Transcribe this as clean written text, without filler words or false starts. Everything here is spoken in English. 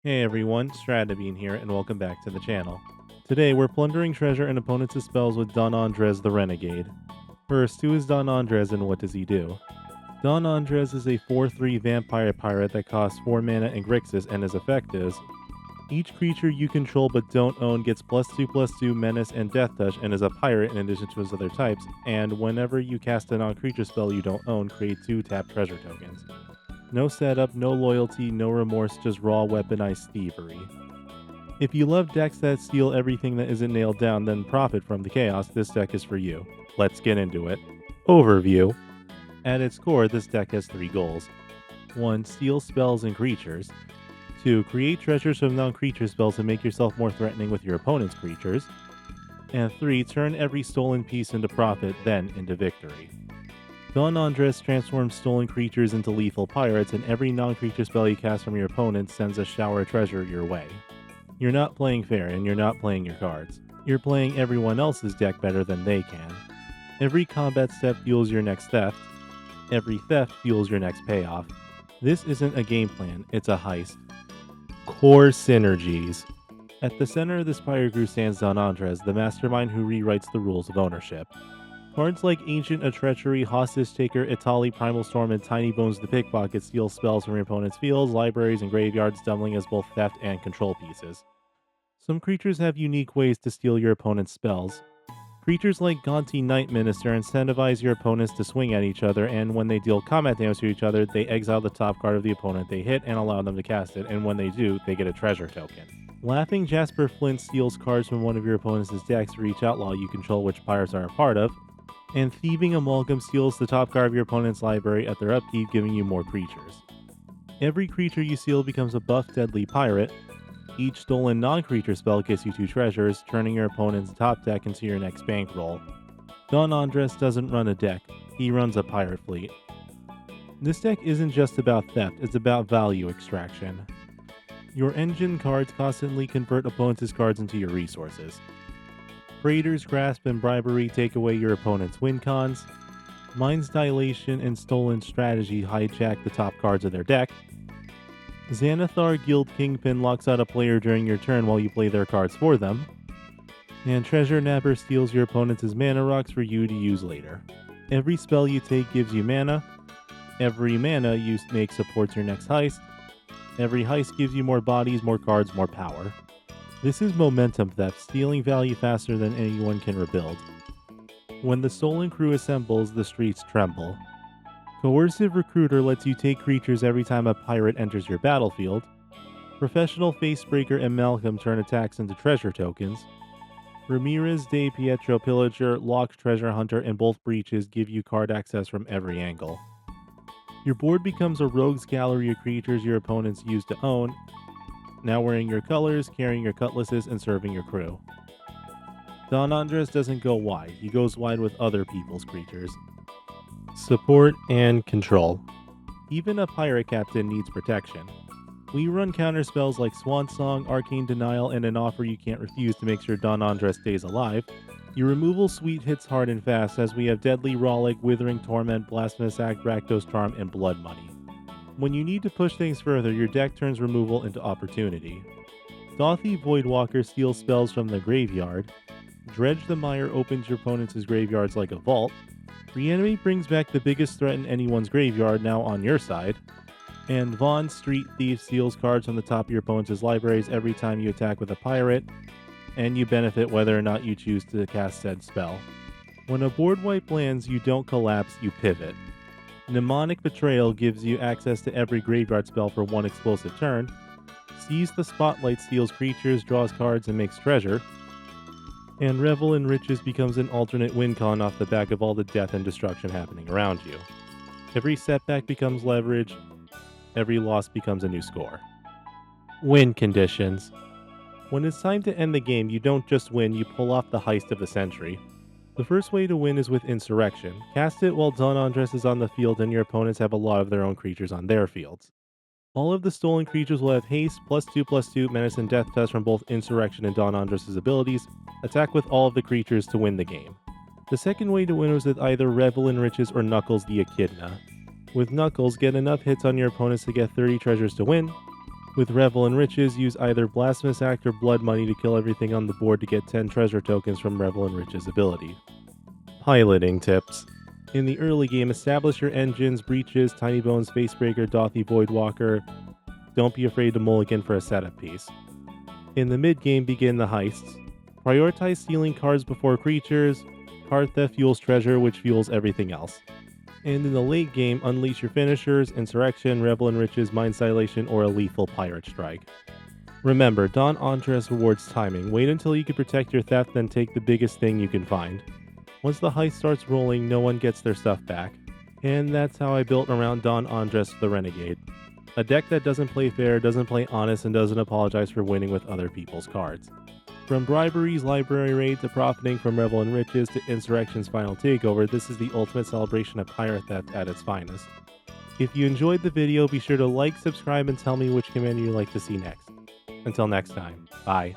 Hey everyone, Stratabean here, and welcome back to the channel. Today we're plundering treasure and opponents' spells with Don Andres the Renegade. First, who is Don Andres and what does he do? Don Andres is a 4/3 vampire pirate that costs 4 mana and Grixis, and his effect is each creature you control but don't own gets +2/+2 menace and death touch and is a pirate in addition to his other types, and whenever you cast a non-creature spell you don't own, create 2 tap treasure tokens. No setup, no loyalty, no remorse, just raw weaponized thievery. If you love decks that steal everything that isn't nailed down, then profit from the chaos, this deck is for you. Let's get into it. Overview. At its core, this deck has 3 goals. 1. Steal spells and creatures. 2. Create treasures from non-creature spells to make yourself more threatening with your opponent's creatures. And 3. Turn every stolen piece into profit, then into victory. Don Andres transforms stolen creatures into lethal pirates, and every non-creature spell you cast from your opponent sends a shower of treasure your way. You're not playing fair, and you're not playing your cards. You're playing everyone else's deck better than they can. Every combat step fuels your next theft. Every theft fuels your next payoff. This isn't a game plan, it's a heist. Core synergies. At the center of this pirate crew stands Don Andres, the mastermind who rewrites the rules of ownership. Cards like Ancient of Treachery, Hostage Taker, Itali, Primal Storm, and Tiny Bones the Pickpocket steal spells from your opponent's fields, libraries, and graveyards, doubling as both theft and control pieces. Some creatures have unique ways to steal your opponent's spells. Creatures like Gonti Night Minister incentivize your opponents to swing at each other, and when they deal combat damage to each other, they exile the top card of the opponent they hit and allow them to cast it, and when they do, they get a treasure token. Laughing Jasper Flint steals cards from one of your opponent's decks for each outlaw you control which pirates are a part of, and Thieving Amalgam steals the top card of your opponent's library at their upkeep, giving you more creatures. Every creature you steal becomes a buff deadly pirate. Each stolen non-creature spell gets you 2 treasures, turning your opponent's top deck into your next bankroll. Don Andres doesn't run a deck, he runs a pirate fleet. This deck isn't just about theft, it's about value extraction. Your engine cards constantly convert opponents' cards into your resources. Praetor's Grasp and Bribery take away your opponent's win cons. Mind's Dilation and Stolen Strategy hijack the top cards of their deck. Xanathar Guild Kingpin locks out a player during your turn while you play their cards for them. And Treasure Napper steals your opponent's mana rocks for you to use later. Every spell you take gives you mana. Every mana you make supports your next heist. Every heist gives you more bodies, more cards, more power. This is momentum theft, stealing value faster than anyone can rebuild. When the stolen crew assembles, the streets tremble. Coercive Recruiter lets you take creatures every time a pirate enters your battlefield. Professional Facebreaker and Malcolm turn attacks into treasure tokens. Ramirez de Pietro Pillager, Lock Treasure Hunter, and both breaches give you card access from every angle. Your board becomes a rogues gallery of creatures your opponents used to own, now wearing your colors, carrying your cutlasses, and serving your crew. Don Andres doesn't go wide, he goes wide with other people's creatures. Support and control. Even a pirate captain needs protection. We run counter spells like Swan Song, Arcane Denial, and an offer you can't refuse to make sure Don Andres stays alive. Your removal suite hits hard and fast as we have Deadly Rollick, Withering Torment, Blasphemous Act, Rakdos Charm, and Blood Money. When you need to push things further, your deck turns removal into opportunity. Dothy Voidwalker steals spells from the graveyard. Dredge the Mire opens your opponent's graveyards like a vault. Reanimate brings back the biggest threat in anyone's graveyard, now on your side. And Vaughn Street Thief steals cards from the top of your opponent's libraries every time you attack with a pirate, and you benefit whether or not you choose to cast said spell. When a board wipe lands, you don't collapse, you pivot. Mnemonic Betrayal gives you access to every graveyard spell for 1 explosive turn. Seize the Spotlight steals creatures, draws cards, and makes treasure. And Revel in Riches becomes an alternate win con off the back of all the death and destruction happening around you. Every setback becomes leverage, every loss becomes a new score. Win conditions. When it's time to end the game, you don't just win, you pull off the heist of the century. The first way to win is with Insurrection. Cast it while Don Andres is on the field and your opponents have a lot of their own creatures on their fields. All of the stolen creatures will have haste, +2/+2, menace, and death touch from both Insurrection and Don Andres' abilities. Attack with all of the creatures to win the game. The second way to win is with either Revel in Riches or Knuckles the Echidna. With Knuckles, get enough hits on your opponents to get 30 treasures to win. With Revel and Riches, use either Blasphemous Act or Blood Money to kill everything on the board to get 10 treasure tokens from Revel and Riches ability. Piloting tips. In the early game, establish your engines, Breaches, Tiny Bones, Facebreaker, Dothy, Voidwalker. Don't be afraid to mulligan for a setup piece. In the mid game, begin the heists. Prioritize stealing cards before creatures. Card theft fuels treasure, which fuels everything else. And in the late game, unleash your finishers, Insurrection, Revel and Riches, Mind Dilation, or a lethal Pirate Strike. Remember, Don Andres rewards timing. Wait until you can protect your theft, then take the biggest thing you can find. Once the heist starts rolling, no one gets their stuff back. And that's how I built around Don Andres the Renegade. A deck that doesn't play fair, doesn't play honest, and doesn't apologize for winning with other people's cards. From briberies, library raid, to profiting from Revel and Riches, to Insurrection's final takeover, this is the ultimate celebration of pirate theft at its finest. If you enjoyed the video, be sure to like, subscribe, and tell me which commander you'd like to see next. Until next time, bye.